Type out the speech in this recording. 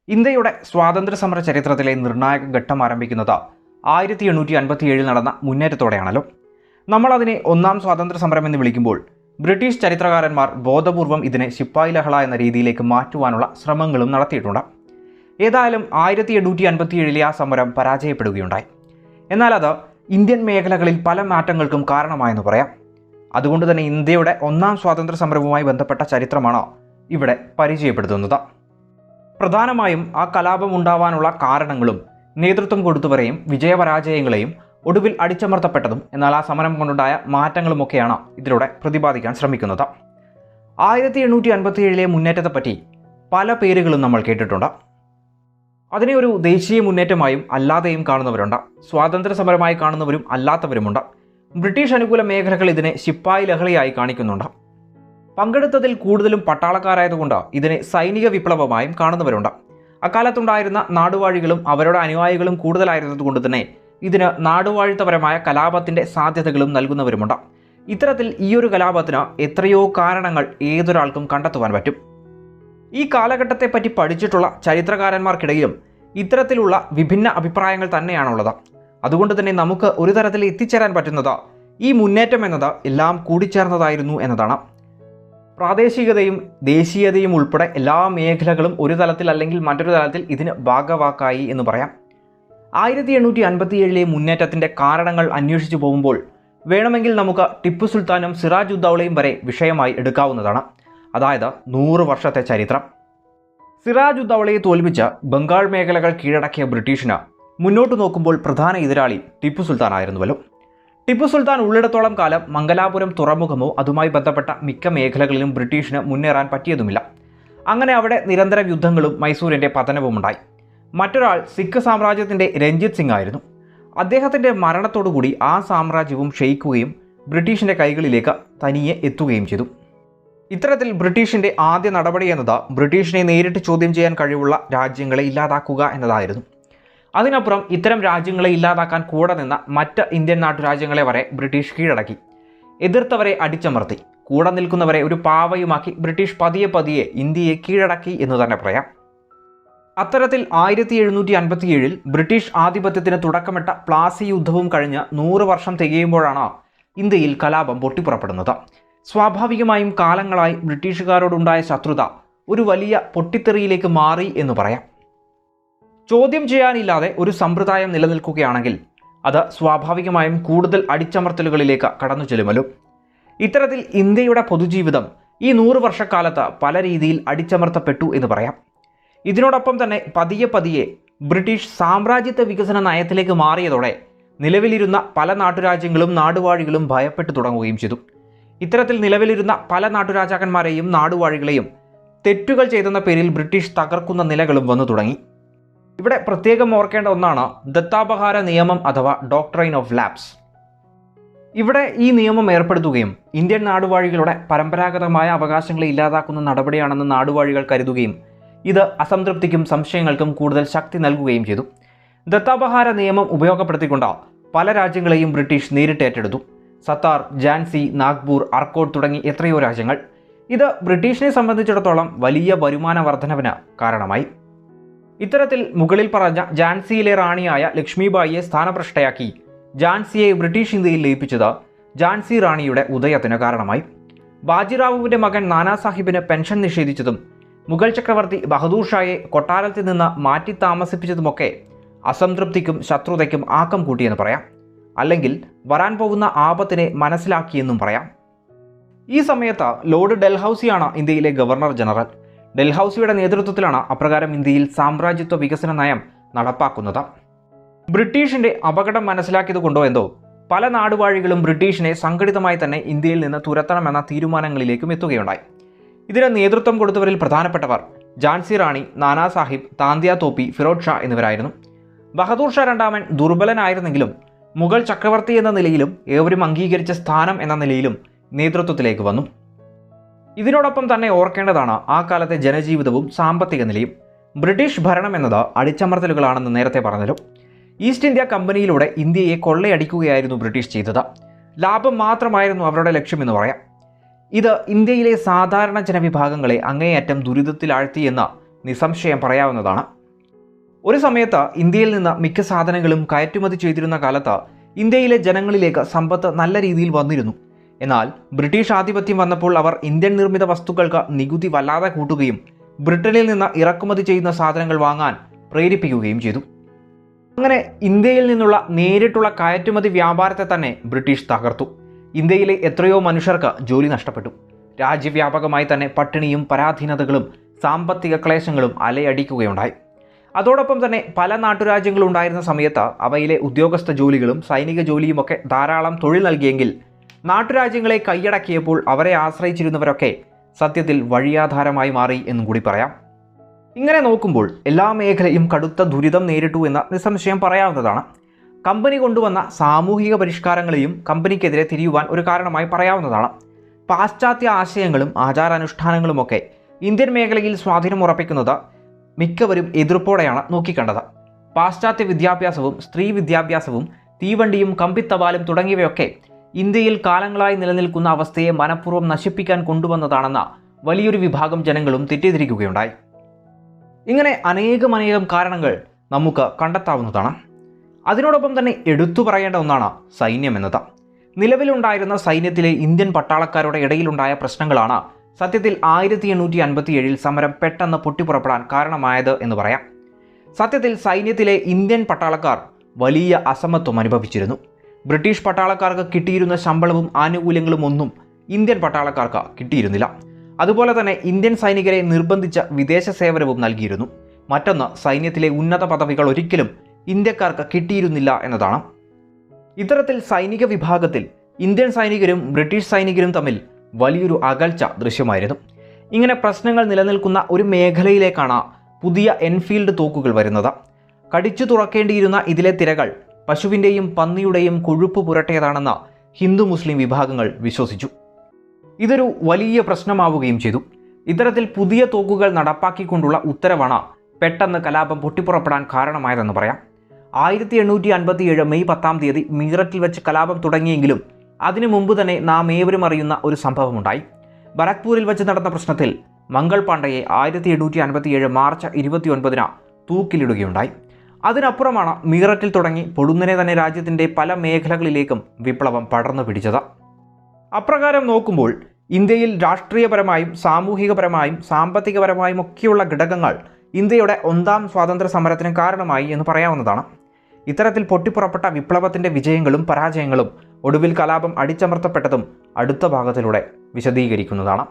ഇന്ത്യയുടെ സ്വാതന്ത്ര്യ സമര ചരിത്രത്തിലെ നിർണായക ഘട്ടം ആരംഭിക്കുന്നത് 1857 നടന്ന മുന്നേറ്റത്തോടെയാണല്ലോ. നമ്മളതിനെ ഒന്നാം സ്വാതന്ത്ര്യ സമരം എന്ന് വിളിക്കുമ്പോൾ ബ്രിട്ടീഷ് ചരിത്രകാരന്മാർ ബോധപൂർവം ഇതിനെ ശിപ്പായി ലഹള എന്ന രീതിയിലേക്ക് മാറ്റുവാനുള്ള ശ്രമങ്ങളും നടത്തിയിട്ടുണ്ട്. ഏതായാലും 1857 ആ സമരം പരാജയപ്പെടുകയുണ്ടായി. എന്നാൽ അത് ഇന്ത്യൻ മേഖലകളിൽ പല മാറ്റങ്ങൾക്കും കാരണമായെന്ന് പറയാം. അതുകൊണ്ട് തന്നെ ഇന്ത്യയുടെ ഒന്നാം സ്വാതന്ത്ര്യ സമരവുമായി ബന്ധപ്പെട്ട ചരിത്രമാണ് ഇവിടെ പരിചയപ്പെടുത്തുന്നത്. പ്രധാനമായും ആ കലാപം ഉണ്ടാവാനുള്ള കാരണങ്ങളും നേതൃത്വം കൊടുത്തവരെയും വിജയപരാജയങ്ങളെയും ഒടുവിൽ അടിച്ചമർത്തപ്പെട്ടതും എന്നാൽ ആ സമരം കൊണ്ടുണ്ടായ മാറ്റങ്ങളുമൊക്കെയാണ് ഇതിലൂടെ പ്രതിപാദിക്കാൻ ശ്രമിക്കുന്നത്. 1857 മുന്നേറ്റത്തെപ്പറ്റി പല പേരുകളും നമ്മൾ കേട്ടിട്ടുണ്ട്. അതിനെ ഒരു ദേശീയ മുന്നേറ്റമായും അല്ലാതെയും കാണുന്നവരുണ്ട്. സ്വാതന്ത്ര്യ സമരമായി കാണുന്നവരും അല്ലാത്തവരുമുണ്ട്. ബ്രിട്ടീഷ് അനുകൂല മേഖലകൾ ഇതിനെ ശിപ്പായി ലഹളയായി കാണിക്കുന്നുണ്ട്. പങ്കെടുത്തതിൽ കൂടുതലും പട്ടാളക്കാരായതുകൊണ്ട് ഇതിനെ സൈനിക വിപ്ലവമായും കാണുന്നവരുണ്ട്. അക്കാലത്തുണ്ടായിരുന്ന നാടുവാഴികളും അവരുടെ അനുയായികളും കൂടുതലായിരുന്നതുകൊണ്ട് തന്നെ ഇതിന് നാടുവാഴിത്തപരമായ കലാപത്തിൻ്റെ സാധ്യതകളും നൽകുന്നവരുമുണ്ട്. ഇത്തരത്തിൽ ഈയൊരു കലാപത്തിന് എത്രയോ കാരണങ്ങൾ ഏതൊരാൾക്കും കണ്ടെത്തുവാൻ പറ്റും. ഈ കാലഘട്ടത്തെപ്പറ്റി പഠിച്ചിട്ടുള്ള ചരിത്രകാരന്മാർക്കിടയിലും ഇത്തരത്തിലുള്ള വിഭിന്ന അഭിപ്രായങ്ങൾ തന്നെയാണുള്ളത്. അതുകൊണ്ട് തന്നെ നമുക്ക് ഒരു തരത്തിൽ എത്തിച്ചേരാൻ പറ്റുന്നത് ഈ മുന്നേറ്റം എന്നത് എല്ലാം കൂടിച്ചേർന്നതായിരുന്നു എന്നതാണ്. പ്രാദേശികതയും ദേശീയതയും ഉൾപ്പെടെ എല്ലാ മേഖലകളും ഒരു തലത്തിൽ അല്ലെങ്കിൽ മറ്റൊരു തലത്തിൽ ഇതിന് ഭാഗവാക്കായി എന്ന് പറയാം. 1857 മുന്നേറ്റത്തിൻ്റെ കാരണങ്ങൾ അന്വേഷിച്ചു പോകുമ്പോൾ വേണമെങ്കിൽ നമുക്ക് ടിപ്പു സുൽത്താനും സിറാജ് ഉദ്ദൗളയും വരെ വിഷയമായി എടുക്കാവുന്നതാണ്. അതായത് 100 വർഷത്തെ ചരിത്രം. സിറാജ് ഉദ്ദൗളയെ തോൽപ്പിച്ച് ബംഗാൾ മേഖലകൾ കീഴടക്കിയ ബ്രിട്ടീഷിന് മുന്നോട്ട് നോക്കുമ്പോൾ പ്രധാന എതിരാളി ടിപ്പു സുൽത്താൻ ആയിരുന്നുവല്ലോ. ടിപ്പു സുൽത്താൻ ഉള്ളിടത്തോളം കാലം മംഗലാപുരം തുറമുഖമോ അതുമായി ബന്ധപ്പെട്ട മിക്ക മേഖലകളിലും ബ്രിട്ടീഷിന് മുന്നേറാൻ പറ്റിയതുമില്ല. അങ്ങനെ അവിടെ നിരന്തര യുദ്ധങ്ങളും മൈസൂരിൻ്റെ പതനവുമുണ്ടായി. മറ്റൊരാൾ സിഖ് സാമ്രാജ്യത്തിൻ്റെ രഞ്ജിത് സിംഗ് ആയിരുന്നു. അദ്ദേഹത്തിൻ്റെ മരണത്തോടുകൂടി ആ സാമ്രാജ്യവും ക്ഷയിക്കുകയും ബ്രിട്ടീഷിൻ്റെ കൈകളിലേക്ക് തനിയെ എത്തുകയും ചെയ്തു. ഇത്തരത്തിൽ ബ്രിട്ടീഷിൻ്റെ ആദ്യ നടപടി എന്നത് ബ്രിട്ടീഷിനെ നേരിട്ട് ചോദ്യം ചെയ്യാൻ കഴിവുള്ള രാജ്യങ്ങളെ ഇല്ലാതാക്കുക എന്നതായിരുന്നു. അതിനപ്പുറം ഇത്തരം രാജ്യങ്ങളെ ഇല്ലാതാക്കാൻ കൂടെ നിന്ന മറ്റ് ഇന്ത്യൻ നാട്ടുരാജ്യങ്ങളെ വരെ ബ്രിട്ടീഷ് കീഴടക്കി. എതിർത്തവരെ അടിച്ചമർത്തി. കൂടെ നിൽക്കുന്നവരെ ഒരു പാവയുമാക്കി ബ്രിട്ടീഷ് പതിയെ ഇന്ത്യയെ കീഴടക്കി എന്ന് തന്നെ പറയാം. അത്തരത്തിൽ 1757 ബ്രിട്ടീഷ് ആധിപത്യത്തിന് തുടക്കമിട്ട പ്ലാസി യുദ്ധവും കഴിഞ്ഞ് 100 വർഷം തികയുമ്പോഴാണ് ഇന്ത്യയിൽ കലാപം പൊട്ടിപ്പുറപ്പെടുന്നത്. സ്വാഭാവികമായും കാലങ്ങളായി ബ്രിട്ടീഷുകാരോടുണ്ടായ ശത്രുത ഒരു വലിയ പൊട്ടിത്തെറിയിലേക്ക് മാറി എന്ന് പറയാം. ചോദ്യം ചെയ്യാനില്ലാതെ ഒരു സമ്പ്രദായം നിലനിൽക്കുകയാണെങ്കിൽ അത് സ്വാഭാവികമായും കൂടുതൽ അടിച്ചമർത്തലുകളിലേക്ക് കടന്നു ചെല്ലുമല്ലോ. ഇത്തരത്തിൽ ഇന്ത്യയുടെ പൊതുജീവിതം ഈ 100 വർഷക്കാലത്ത് പല രീതിയിൽ അടിച്ചമർത്തപ്പെട്ടു എന്ന് പറയാം. ഇതിനോടൊപ്പം തന്നെ പതിയെ ബ്രിട്ടീഷ് സാമ്രാജ്യത്വ വികസന നയത്തിലേക്ക് മാറിയതോടെ നിലവിലിരുന്ന പല നാട്ടുരാജ്യങ്ങളും നാടുവാഴികളും ഭയപ്പെട്ടു തുടങ്ങുകയും ചെയ്തു. ഇത്തരത്തിൽ നിലവിലിരുന്ന പല നാട്ടുരാജാക്കന്മാരെയും നാടുവാഴികളെയും തെറ്റുകൾ ചെയ്തെന്ന പേരിൽ ബ്രിട്ടീഷ് തകർക്കുന്ന നിലകളും വന്നു തുടങ്ങി. ഇവിടെ പ്രത്യേകം ഓർക്കേണ്ട ഒന്നാണ് ദത്താപഹാര നിയമം അഥവാ ഡോക്ട്രൈൻ ഓഫ് ലാപ്സ്. ഇവിടെ ഈ നിയമം ഏർപ്പെടുത്തുകയും ഇന്ത്യൻ നാടുവാഴികളുടെ പരമ്പരാഗതമായ അവകാശങ്ങളെ ഇല്ലാതാക്കുന്ന നടപടിയാണെന്ന് നാടുവാഴികൾ കരുതുകയും ഇത് അസംതൃപ്തിക്കും സംശയങ്ങൾക്കും കൂടുതൽ ശക്തി നൽകുകയും ചെയ്തു. ദത്താപഹാര നിയമം ഉപയോഗപ്പെടുത്തിക്കൊണ്ട് പല രാജ്യങ്ങളെയും ബ്രിട്ടീഷ് നേരിട്ട് ഏറ്റെടുത്തു. സത്താർ, ഝാൻസി, നാഗ്പൂർ, അർക്കോട്ട് തുടങ്ങി എത്രയോ രാജ്യങ്ങൾ. ഇത് ബ്രിട്ടീഷിനെ സംബന്ധിച്ചിടത്തോളം വലിയ വരുമാന വർധനവിന് കാരണമായി. ഇത്തരത്തിൽ മുകളിൽ പറഞ്ഞ ഝാൻസിയിലെ റാണിയായ ലക്ഷ്മിബായിയെ സ്ഥാനഭ്രഷ്ടയാക്കി ഝാൻസിയെ ബ്രിട്ടീഷ് ഇന്ത്യയിൽ ലയിപ്പിച്ചത് ഝാൻസി റാണിയുടെ ഉദയത്തിന് കാരണമായി. ബാജിറാവുവിൻ്റെ മകൻ നാനാ സാഹിബിന് പെൻഷൻ നിഷേധിച്ചതും മുഗൾ ചക്രവർത്തി ബഹദൂർ ഷായെ കൊട്ടാരത്തിൽ നിന്ന് മാറ്റി താമസിപ്പിച്ചതുമൊക്കെ അസംതൃപ്തിക്കും ശത്രുതയ്ക്കും ആക്കം കൂട്ടിയെന്ന് പറയാം. അല്ലെങ്കിൽ വരാൻ പോകുന്ന ആപത്തിനെ മനസ്സിലാക്കിയെന്നും പറയാം. ഈ സമയത്ത് ലോർഡ് ഡൽഹൌസിയാണ് ഇന്ത്യയിലെ ഗവർണർ ജനറൽ. ഡൽഹൌസിയുടെ നേതൃത്വത്തിലാണ് അപ്രകാരം ഇന്ത്യയിൽ സാമ്രാജ്യത്വ വികസന നയം നടപ്പാക്കുന്നത്. ബ്രിട്ടീഷിൻ്റെ അപകടം മനസ്സിലാക്കിയതുകൊണ്ടോ എന്തോ പല നാടുവാഴികളും ബ്രിട്ടീഷിനെ സംഘടിതമായി തന്നെ ഇന്ത്യയിൽ നിന്ന് തുരത്തണമെന്ന തീരുമാനങ്ങളിലേക്കും എത്തുകയുണ്ടായി. ഇതിന് നേതൃത്വം കൊടുത്തവരിൽ പ്രധാനപ്പെട്ടവർ ഝാൻസി റാണി, നാനാ സാഹിബ്, താന്തിയ തോപ്പി, ഫിറോസ് ഷാ എന്നിവരായിരുന്നു. ബഹദൂർ ഷാ രണ്ടാമൻ ദുർബലനായിരുന്നെങ്കിലും മുഗൾ ചക്രവർത്തി എന്ന നിലയിലും ഏവരും അംഗീകരിച്ച സ്ഥാനം എന്ന നിലയിലും നേതൃത്വത്തിലേക്ക് വന്നു. ഇതിനോടൊപ്പം തന്നെ ഓർക്കേണ്ടതാണ് ആ കാലത്തെ ജനജീവിതവും സാമ്പത്തിക നിലയും. ബ്രിട്ടീഷ് ഭരണം എന്നത് അടിച്ചമർത്തലുകളാണെന്ന് നേരത്തെ പറഞ്ഞല്ലോ. ഈസ്റ്റ് ഇന്ത്യ കമ്പനിയിലൂടെ ഇന്ത്യയെ കൊള്ളയടിക്കുകയായിരുന്നു ബ്രിട്ടീഷ് ചെയ്തത്. ലാഭം മാത്രമായിരുന്നു അവരുടെ ലക്ഷ്യമെന്ന് പറയാം. ഇത് ഇന്ത്യയിലെ സാധാരണ ജനവിഭാഗങ്ങളെ അങ്ങേയറ്റം ദുരിതത്തിലാഴ്ത്തിയെന്ന് നിസ്സംശയം പറയാവുന്നതാണ്. ഒരു സമയത്ത് ഇന്ത്യയിൽ നിന്ന് മിക്ക സാധനങ്ങളും കയറ്റുമതി ചെയ്തിരുന്ന കാലത്ത് ഇന്ത്യയിലെ ജനങ്ങളിലേക്ക് സമ്പത്ത് നല്ല രീതിയിൽ വന്നിരുന്നു. എന്നാൽ ബ്രിട്ടീഷ് ആധിപത്യം വന്നപ്പോൾ അവർ ഇന്ത്യൻ നിർമ്മിത വസ്തുക്കൾക്ക് നികുതി വല്ലാതെ കൂട്ടുകയും ബ്രിട്ടനിൽ നിന്ന് ഇറക്കുമതി ചെയ്യുന്ന സാധനങ്ങൾ വാങ്ങാൻ പ്രേരിപ്പിക്കുകയും ചെയ്തു. അങ്ങനെ ഇന്ത്യയിൽ നിന്നുള്ള നേരിട്ടുള്ള കയറ്റുമതി വ്യാപാരത്തെ തന്നെ ബ്രിട്ടീഷ് തകർത്തു. ഇന്ത്യയിലെ എത്രയോ മനുഷ്യർക്ക് ജോലി നഷ്ടപ്പെട്ടു. രാജ്യവ്യാപകമായി തന്നെ പട്ടിണിയും പരാധീനതകളും സാമ്പത്തിക ക്ലേശങ്ങളും അലയടിക്കുകയുണ്ടായി. അതോടൊപ്പം തന്നെ പല നാട്ടുരാജ്യങ്ങളുണ്ടായിരുന്ന സമയത്ത് അവയിലെ ഉദ്യോഗസ്ഥ ജോലികളും സൈനിക ജോലിയുമൊക്കെ ധാരാളം തൊഴിൽ നൽകിയെങ്കിൽ നാട്ടുരാജ്യങ്ങളെ കൈയടക്കിയപ്പോൾ അവരെ ആശ്രയിച്ചിരുന്നവരൊക്കെ സത്യത്തിൽ വഴിയാധാരമായി മാറി എന്നും കൂടി പറയാം. ഇങ്ങനെ നോക്കുമ്പോൾ എല്ലാ മേഖലയും കടുത്ത ദുരിതം നേരിട്ടു എന്ന് നിസ്സംശയം പറയാവുന്നതാണ്. കമ്പനി കൊണ്ടുവന്ന സാമൂഹിക പരിഷ്കാരങ്ങളെയും കമ്പനിക്കെതിരെ തിരിയുവാൻ ഒരു കാരണമായി പറയാവുന്നതാണ്. പാശ്ചാത്യ ആശയങ്ങളും ആചാരാനുഷ്ഠാനങ്ങളുമൊക്കെ ഇന്ത്യൻ മേഖലയിൽ സ്വാധീനം ഉറപ്പിക്കുന്നത് മിക്കവരും എതിർപ്പോടെയാണ് നോക്കിക്കണ്ടത്. പാശ്ചാത്യ വിദ്യാഭ്യാസവും സ്ത്രീ വിദ്യാഭ്യാസവും തീവണ്ടിയും കമ്പിത്തപാലും തുടങ്ങിയവയൊക്കെ ഇന്ത്യയിൽ കാലങ്ങളായി നിലനിൽക്കുന്ന അവസ്ഥയെ മനഃപൂർവ്വം നശിപ്പിക്കാൻ കൊണ്ടുവന്നതാണെന്ന വലിയൊരു വിഭാഗം ജനങ്ങളും തെറ്റിദ്ധരിക്കുകയുണ്ടായി. ഇങ്ങനെ അനേകം കാരണങ്ങൾ നമുക്ക് കണ്ടെത്താവുന്നതാണ്. അതിനോടൊപ്പം തന്നെ എടുത്തു പറയേണ്ട ഒന്നാണ് സൈന്യം എന്നത്. നിലവിലുണ്ടായിരുന്ന സൈന്യത്തിലെ ഇന്ത്യൻ പട്ടാളക്കാരുടെ ഇടയിലുണ്ടായ പ്രശ്നങ്ങളാണ് സത്യത്തിൽ 1857 സമരം പെട്ടെന്ന് പൊട്ടിപ്പുറപ്പെടാൻ കാരണമായത് എന്ന് പറയാം. സത്യത്തിൽ സൈന്യത്തിലെ ഇന്ത്യൻ പട്ടാളക്കാർ വലിയ അസമത്വം അനുഭവിച്ചിരുന്നു. ബ്രിട്ടീഷ് പട്ടാളക്കാർക്ക് കിട്ടിയിരുന്ന ശമ്പളവും ആനുകൂല്യങ്ങളും ഒന്നും ഇന്ത്യൻ പട്ടാളക്കാർക്ക് കിട്ടിയിരുന്നില്ല. അതുപോലെ തന്നെ ഇന്ത്യൻ സൈനികരെ നിർബന്ധിച്ച വിദേശ സേവനവും നൽകിയിരുന്നു. മറ്റൊന്ന്, സൈന്യത്തിലെ ഉന്നത പദവികൾ ഒരിക്കലും ഇന്ത്യക്കാർക്ക് കിട്ടിയിരുന്നില്ല എന്നതാണ്. ഇത്തരത്തിൽ സൈനിക വിഭാഗത്തിൽ ഇന്ത്യൻ സൈനികരും ബ്രിട്ടീഷ് സൈനികരും തമ്മിൽ വലിയൊരു അകൽച്ച ദൃശ്യമായിരുന്നു. ഇങ്ങനെ പ്രശ്നങ്ങൾ നിലനിൽക്കുന്ന ഒരു മേഖലയിലേക്കാണ് പുതിയ എൻഫീൽഡ് തോക്കുകൾ വരുന്നത്. കടിച്ചു തുറക്കേണ്ടിയിരുന്ന ഇതിലെ തിരകൾ പശുവിൻ്റെയും പന്നിയുടെയും കൊഴുപ്പ് പുരട്ടിയതാണെന്ന് ഹിന്ദു മുസ്ലിം വിഭാഗങ്ങൾ വിശ്വസിച്ചു. ഇതൊരു വലിയ പ്രശ്നമാവുകയും ചെയ്തു. ഇത്തരത്തിൽ പുതിയ തോക്കുകൾ നടപ്പാക്കിക്കൊണ്ടുള്ള ഉത്തരവാണ് പെട്ടെന്ന് കലാപം പൊട്ടിപ്പുറപ്പെടാൻ കാരണമായതെന്ന് പറയാം. 1857 മെയ് 10 മീററ്റിൽ വെച്ച് കലാപം തുടങ്ങിയെങ്കിലും അതിനു മുമ്പ് തന്നെ നാം ഏവരും അറിയുന്ന ഒരു സംഭവമുണ്ടായി. ബരക്പൂരിൽ വെച്ച് നടന്ന പ്രശ്നത്തിൽ മംഗൾ പാണ്ഡെയെ 1857 മാർച്ച് 29 തൂക്കിലിടുകയുണ്ടായി. അതിനപ്പുറമാണ് മീററ്റിൽ തുടങ്ങി പൊടുന്നനെ തന്നെ രാജ്യത്തിൻ്റെ പല മേഖലകളിലേക്കും വിപ്ലവം പടർന്നു പിടിച്ചത്. അപ്രകാരം നോക്കുമ്പോൾ ഇന്ത്യയിൽ രാഷ്ട്രീയപരമായും സാമൂഹികപരമായും സാമ്പത്തികപരമായും ഒക്കെയുള്ള ഘടകങ്ങൾ ഇന്ത്യയുടെ 1ാം സ്വാതന്ത്ര്യ സമരത്തിന് കാരണമായി എന്ന് പറയാവുന്നതാണ്. ഇത്തരത്തിൽ പൊട്ടിപ്പുറപ്പെട്ട വിപ്ലവത്തിൻ്റെ വിജയങ്ങളും പരാജയങ്ങളും ഒടുവിൽ കലാപം അടിച്ചമർത്തപ്പെട്ടതും അടുത്ത ഭാഗത്തിലൂടെ വിശദീകരിക്കുന്നതാണ്.